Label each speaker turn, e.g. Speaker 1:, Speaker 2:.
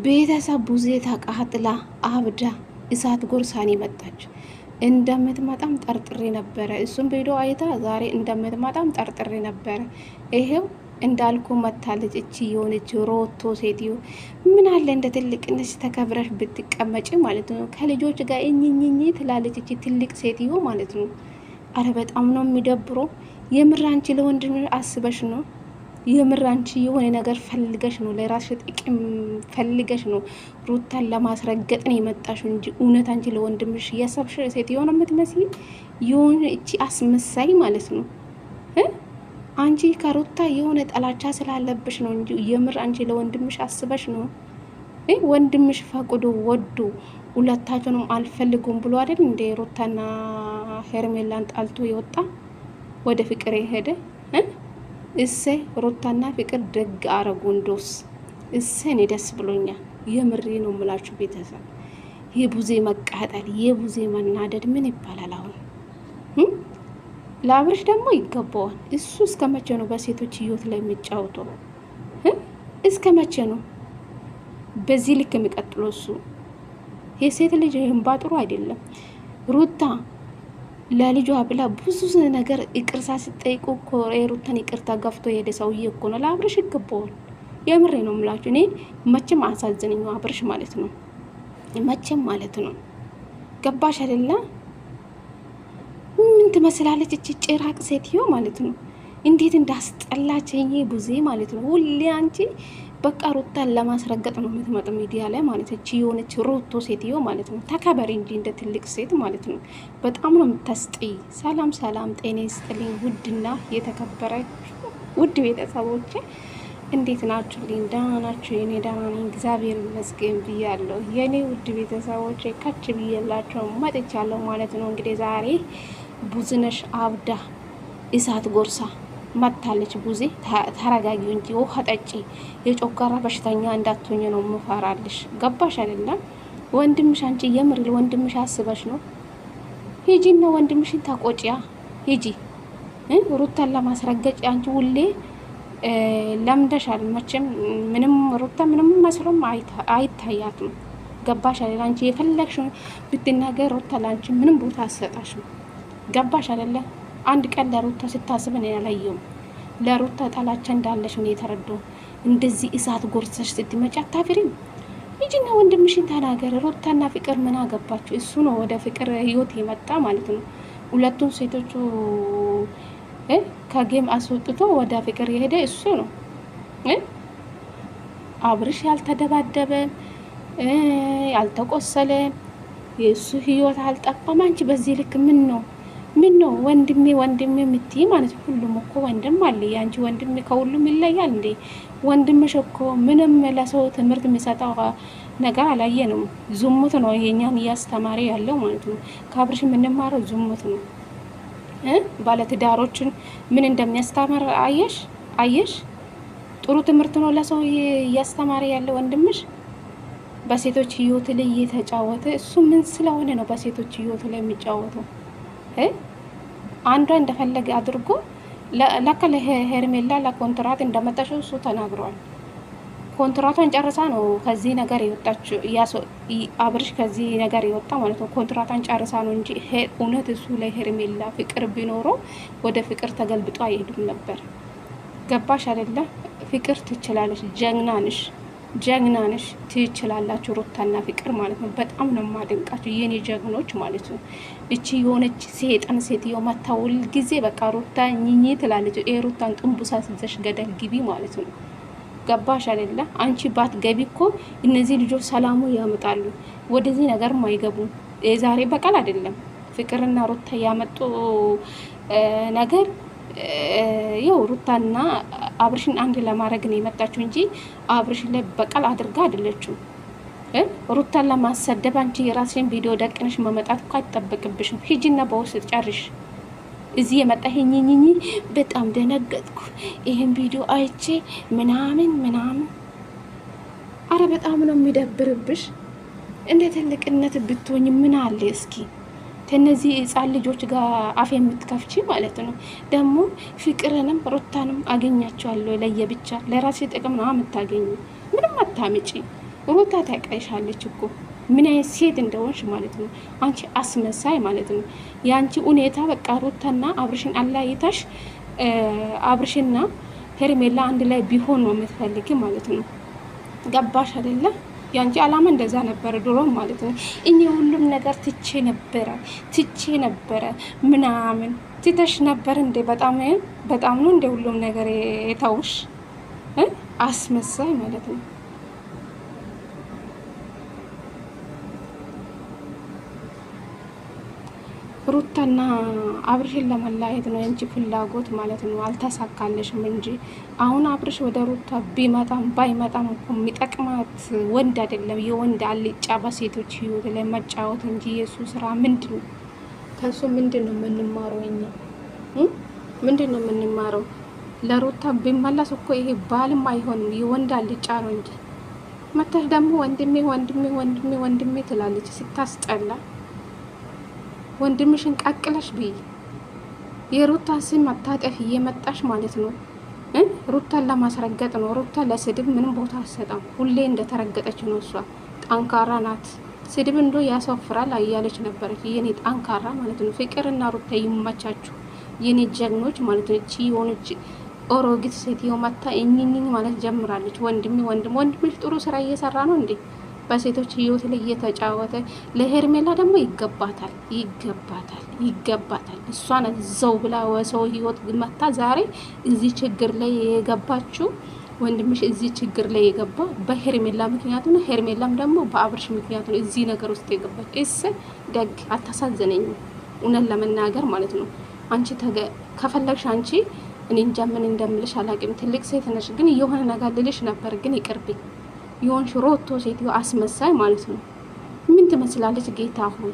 Speaker 1: ቤተሰብ ቡዜ ተቃጥላ አብዳ እሳት ጎርሳኔ መጣች። እንደምትመጣም ጠርጥሬ ነበረ። እሱም ቪዲዮ አይታ ዛሬ እንደምትመጣም ጠርጥሬ ነበረ። ይሄው እንዳልኩ መታለች። እቺ የሆነች ሮቶ ሴትዮ ምን አለ እንደ ትልቅነሽ ተከብረሽ ብትቀመጪ ማለት ነው። ከልጆች ጋር እኝኝኝ ትላለች እቺ ትልቅ ሴትዮ ማለት ነው። አረ በጣም ነው የሚደብረው። የምር አንቺ ለወንድም አስበሽ ነው? የምር አንቺ የሆነ ነገር ፈልገሽ ነው? ለራስሽ ጥቅም ፈልገሽ ነው ሩታን ለማስረገጥ ነው የመጣሽው እንጂ እውነት አንቺ ለወንድምሽ እያሰብሽ ሴትዮ ነው የምትመስይ። የሆነ እቺ አስመሳይ ማለት ነው። አንቺ ከሩታ የሆነ ጠላቻ ስላለብሽ ነው እንጂ የምር አንቺ ለወንድምሽ አስበሽ ነው? ወንድምሽ ፈቅዶ ወዶ ሁለታቸውንም አልፈልጉም ብሎ አይደል እንደ ሩታና ሄርሜላን ጣልቶ የወጣ ወደ ፍቅር የሄደ እሴ ሩታና ፍቅር ደግ አረጉ። እንዶስ እኔ ደስ ብሎኛል። የምሬ ነው የምላችሁ ቤተሰብ። የቡዜ መቃጠል የቡዜ መናደድ ምን ይባላል አሁን? ለአብርሽ ደግሞ ይገባዋል። እሱ እስከ መቼ ነው በሴቶች ህይወት ላይ የሚጫወተው? እስከ መቼ ነው በዚህ ልክ የሚቀጥለው? እሱ የሴት ልጅ እንባ ጥሩ አይደለም። ሩታ ለልጇ ብላ ብዙ ነገር ይቅርታ ስጠይቁ እኮ የሩታን ይቅርታ ገፍቶ የሄደ ሰውዬ እኮ ነው። ለአብርሽ ይገባዋል። የምሬ ነው የምላችሁ። እኔ መቼም አሳዝነኝ አብርሽ ማለት ነው። መቼም ማለት ነው። ገባሽ አይደለ? ምን ትመስላለች እቺ ጭራቅ ሴትዮ ማለት ነው። እንዴት እንዳስጠላችኝ ቡዜ ማለት ነው። ሁሌ አንቺ በቃ ሩታን ለማስረገጥ ነው የምትመጡ ሚዲያ ላይ ማለት ነው። እቺ የሆነች ሮቶ ሴትዮ ማለት ነው። ተከበሪ እንጂ እንደ ትልቅ ሴት ማለት ነው። በጣም ነው የምታስጠይ። ሰላም ሰላም፣ ጤና ይስጥልኝ ውድና የተከበራችሁ ውድ ቤተሰቦቼ እንዴት ናችሁልኝ? ደህና ናችሁ? የኔ ደህና ነኝ እግዚአብሔር ይመስገን ብያለሁ። የኔ ውድ ቤተሰቦቼ ከች ብዬላችሁ መጥቻለሁ ማለት ነው። እንግዲህ ዛሬ ቡዝነሽ አብዳ እሳት ጎርሳ መታለች። ቡዜ ተረጋጊ እንጂ ውሃ ጠጪ፣ የጮጋራ በሽተኛ እንዳትሆኝ ነው ምፈራልሽ። ገባሽ አይደለም? ወንድምሽ አንቺ የምር ወንድምሽ አስበሽ ነው። ሂጂና ወንድምሽን ታቆጪያ ሂጂ። ሩታን ለማስረገጭ አንቺ ሁሌ ለምደሻል። መቼም ምንም ሩታ ምንም መስሎም አይታያትም። ገባሽ አይደለ? አንቺ የፈለግሽው ብትናገር ሩታ ላንቺ ምንም ቦታ አትሰጣሽም። ገባሽ አይደለ? አንድ ቀን ለሩታ ስታስብ ነው ያላየው። ለሩታ ጠላቻ እንዳለሽ ነው የተረዳው። እንደዚህ እሳት ጎርሰሽ ስትመጪ አታፍሪም? ሂጂና ወንድምሽን ተናገር። ሩታና ፍቅር ምን አገባችሁ? እሱ ነው ወደ ፍቅር ህይወት የመጣ ማለት ነው። ሁለቱን ሴቶቹ ከጌም አስወጥቶ ወደ ፍቅር የሄደ እሱ ነው። አብርሽ ያልተደባደበ ያልተቆሰለ የእሱ ህይወት አልጠፋም። አንቺ በዚህ ልክ ምን ነው ወንድሜ የምትይ ማለት ነው? ሁሉም እኮ ወንድም አለ። ያንቺ ወንድም ከሁሉም ይለያል እንዴ? ወንድምሽ እኮ ምንም ለሰው ትምህርት የሚሰጠው ነገር አላየንም። ዝሙት ነው የኛን እያስተማረ ያለው ማለት ነው። ከአብርሽ የምንማረው ዝሙት ነው። ባለትዳሮችን ምን እንደሚያስተምር አየሽ? ጥሩ ትምህርት ነው ለሰው እያስተማረ ያለው ወንድምሽ። በሴቶች ህይወት ላይ እየተጫወተ እሱ ምን ስለሆነ ነው በሴቶች ህይወት ላይ የሚጫወተው? አንዷ እንደፈለገ አድርጎ ለካ ለሄርሜላ ለኮንትራት እንደመጣችው እሱ ተናግሯል። ኮንትራቷን ጨርሳ ነው ከዚህ ነገር የወጣችው። አብርሽ ከዚህ ነገር የወጣ ማለት ነው። ኮንትራቷን ጨርሳ ነው እንጂ እውነት እሱ ለሄርሜላ ፍቅር ቢኖረው ወደ ፍቅር ተገልብጦ አይሄድም ነበር። ገባሽ አይደለ? ፍቅር ትችላለች። ጀግና ነሽ ትችላላችሁ። ሩታና ፍቅር ማለት ነው። በጣም ነው ማደንቃችሁ የኔ ጀግኖች ማለት ነው። እቺ የሆነች ሴጣን ሴትዮ ማታውል ጊዜ በቃ ሩታ ኝኝ ትላለች። ሩታን ጥንቡሳ ስዘሽ ገደል ግቢ ማለት ነው። ገባሽ አይደለ? አንቺ ባት ገቢ እኮ እነዚህ ልጆች ሰላሙ ያመጣሉ። ወደዚህ ነገር ማይገቡ የዛሬ በቀል አይደለም። ፍቅርና ሩታ ያመጡ ነገር ያው ሩታና አብርሽን አንድ ለማድረግ ነው የመጣችው እንጂ አብርሽን ላይ በቀል አድርጋ አይደለችም። ሩታን ለማሰደብ አንቺ የራስሽን ቪዲዮ ደቅነሽ መመጣት እኮ አይጠበቅብሽም። ሂጂና በውስጥ ጨርሽ። እዚህ የመጣ ሄኝኝኝ በጣም ደነገጥኩ ይሄን ቪዲዮ አይቼ ምናምን። አረ በጣም ነው የሚደብርብሽ። እንደ ትልቅነት ብትሆኝ ምን አለ እስኪ ከነዚህ ህፃን ልጆች ጋር አፍ የምትከፍቺ ማለት ነው። ደግሞ ፍቅርንም ሩታንም አገኛቸዋለሁ ለየብቻ ለራሴ ጥቅም ነው የምታገኙ። ምንም አታምጪ። ሩታ ታውቃሻለች እኮ ምን አይነት ሴት እንደሆንሽ ማለት ነው። አንቺ አስመሳይ ማለት ነው። የአንቺ ሁኔታ በቃ ሩታና አብርሽን አላይታሽ አብርሽና ሄርሜላ አንድ ላይ ቢሆን ነው የምትፈልጊ ማለት ነው። ገባሽ አይደለ? የአንቺ አላማ እንደዛ ነበረ ድሮም ማለት ነው። እኔ ሁሉም ነገር ትቼ ነበረ ምናምን ትተሽ ነበር እንዴ? በጣም ነው እንደ ሁሉም ነገር የታውሽ አስመሳይ ማለት ነው። ሩታና አብርሽን ለመለያየት ነው እንጂ ፍላጎት ማለት ነው። አልተሳካለሽም እንጂ አሁን አብርሽ ወደ ሩታ ቢመጣም ባይመጣም እኮ የሚጠቅማት ወንድ አይደለም። የወንድ አልጫ በሴቶች ህይወት ላይ መጫወት እንጂ የሱ ስራ ምንድን ነው? ከሱ ምንድን ነው የምንማረው? እኛ ምንድን ነው የምንማረው? ለሩታ ቢመለስ እኮ ይሄ ባልም አይሆንም፣ የወንድ አልጫ ነው እንጂ መተሽ ደግሞ ወንድሜ ወንድሜ ወንድሜ ወንድሜ ትላለች ስታስጠላ። ወንድምሽን ቀቅለሽ ብይ። የሩታ ስም አታጠፊ እየመጣሽ ማለት ነው። ሩታን ለማስረገጥ ነው። ሩታ ለስድብ ምንም ቦታ አትሰጣም። ሁሌ እንደተረገጠች ነው። እሷ ጠንካራ ናት። ስድብ እንዶ ያሳፍራል እያለች ነበረች። የኔ ጠንካራ ማለት ነው። ፍቅርና ሩታ ይመቻችሁ የኔ ጀግኖች ማለት ነው። እቺ የሆነች ኦሮጊት ሴትዮ መታ እኝኝኝ ማለት ጀምራለች። ወንድምሽ ጥሩ ስራ እየሰራ ነው እንዴ? በሴቶች ህይወት ላይ እየተጫወተ ለሄርሜላ ደግሞ ይገባታል። እሷን እዛው ብላ ወሰው ህይወት መታ ዛሬ እዚህ ችግር ላይ የገባችው ወንድምሽ እዚህ ችግር ላይ የገባ በሄርሜላ ምክንያት ነው። ሄርሜላም ደግሞ በአብርሽ ምክንያት ነው እዚህ ነገር ውስጥ የገባች። ደግ አታሳዘነኝም እውነት ለመናገር ማለት ነው። አንቺ ከፈለግሽ አንቺ እኔ እንጃ ምን እንደምልሽ አላውቅም። ትልቅ ሴት ነሽ፣ ግን የሆነ ነገር ልልሽ ነበር ግን ይቅርብኝ። የሆንሽ ሮቶ ሴትዮ አስመሳይ ማለት ነው። ምን ትመስላለች? ጌታ ሆይ